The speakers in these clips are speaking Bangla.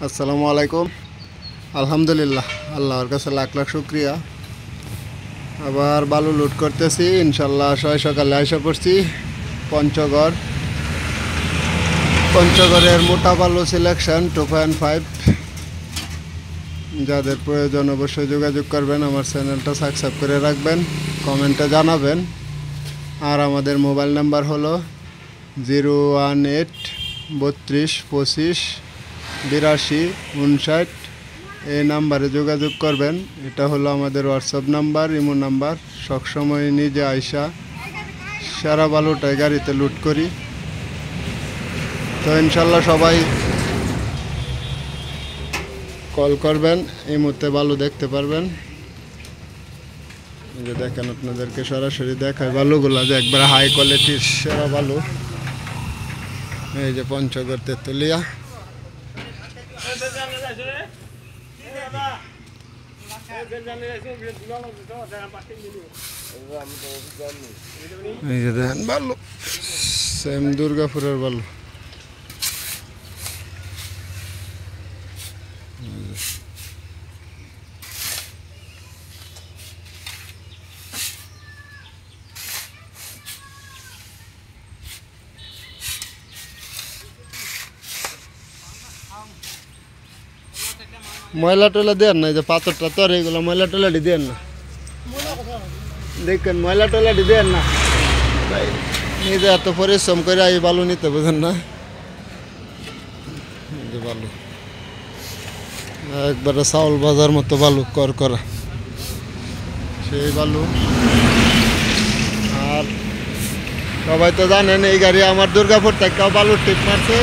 আসসালামু আলাইকুম। আলহামদুলিল্লাহ, আল্লাহর কাছে লাখ লাখ শুক্রিয়া। আবার বালু লুট করতেছি ইনশাল্লাহ। সকালে আশা করছি পঞ্চগড়ের মোটা বালু সিলেকশন 2.5। যাদের প্রয়োজন অবশ্যই যোগাযোগ করবেন। আমার চ্যানেলটা সাবস্ক্রাইব করে রাখবেন, কমেন্টে জানাবেন। আর আমাদের মোবাইল নাম্বার হলো 018 32 25 82 59। এই নাম্বারে যোগাযোগ করবেন। এটা হলো আমাদের হোয়াটসঅ্যাপ নাম্বার, ইমো নাম্বার। সবসময় নিজে আইসা সারা বালুটাই গাড়িতে লুট করি। তো ইনশাল্লাহ সবাই কল করবেন, এই মুহূর্তে বালু দেখতে পারবেন। এই যে দেখেন, আপনাদেরকে সরাসরি দেখায় বালুগুলা যে একবার হাই কোয়ালিটির সেরা বালু। এই যে পঞ্চগড় তেতুলিয়া। এই যে দেখেন বালু, সেম দুর্গাপুরের বালু। ময়লা টয়লা দেন না, এই যে পাথর টাথর এইগুলো ময়লা টয়লাটি দেন না। দেখেন ময়লা টয়লাটি দেন না। নিজে এত পরিশ্রম করে এই বালু নিতে বুঝেন না। বালু একবারে চাউল বাজার মতো বালু করা সেই বালু। আর সবাই তো জানেন এই গাড়ি আমার দুর্গাপুর থেকে বালুর টিপ মারছে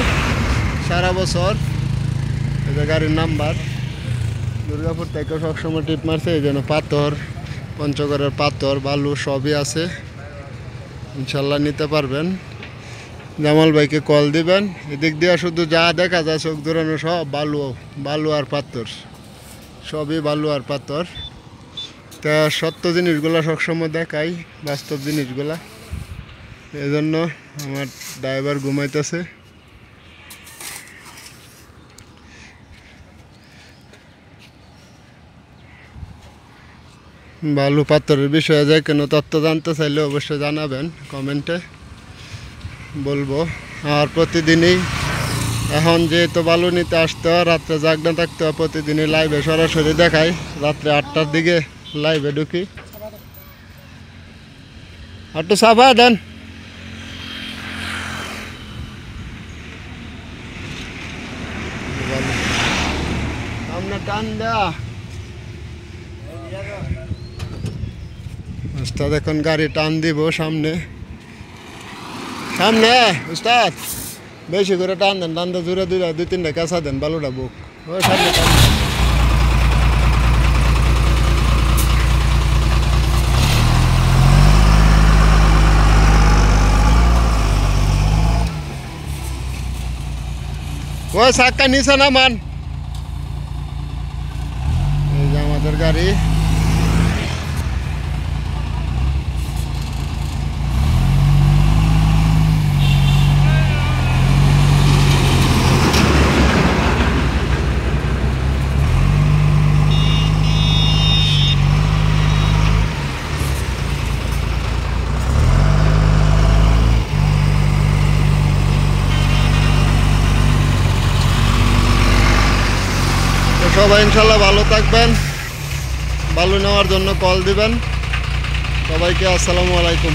সারা বছর। এই যে গাড়ির নাম্বার, দুর্গাপুর থেকে সবসময় টিপ মারছে। এই জন্য পাথর, পঞ্চগড়ের পাথর বালু সবই আছে। ইনশাল্লাহ নিতে পারবেন। জামাল ভাইকে কল দিবেন। এদিক দিয়ে শুধু যা দেখা যায় চোখ দূরানো সব বালু আর পাথর, সবই বালু আর পাথর। তা সত্য জিনিসগুলো সবসময় দেখাই, বাস্তব জিনিসগুলা। এই জন্য আমার ড্রাইভার ঘুমাইতেছে। বালু পাথরের বিষয়ে যে কোনো তথ্য জানতে চাইলে অবশ্যই জানাবেন, কমেন্টে বলবো। আর প্রতিদিনই এখন যেহেতু বালু নিতে আসতে হয়, রাত্রে জাগনা থাকতে হয়, প্রতিদিনই লাইভে সরাসরি দেখাই। রাত্রে 8টার দিকে লাইভে ঢুকি। একটু সাফা দেন। সামনে টান দেয়া উস্তাদ, এখন গাড়ি টান দিব সামনে উস্তাদ। বেশি করে টান দেন, টান দিয়ে জোরে 2-3টা কাঁচা দেন, বালুটা বুক ওই সামনে টান। ওই চাক্কা নিচে নামান। এই যে আমাদের গাড়ি। সবাই ইনশাল্লাহ ভালো থাকবেন। বালু নেওয়ার জন্য কল দিবেন। সবাইকে আসসালামু আলাইকুম।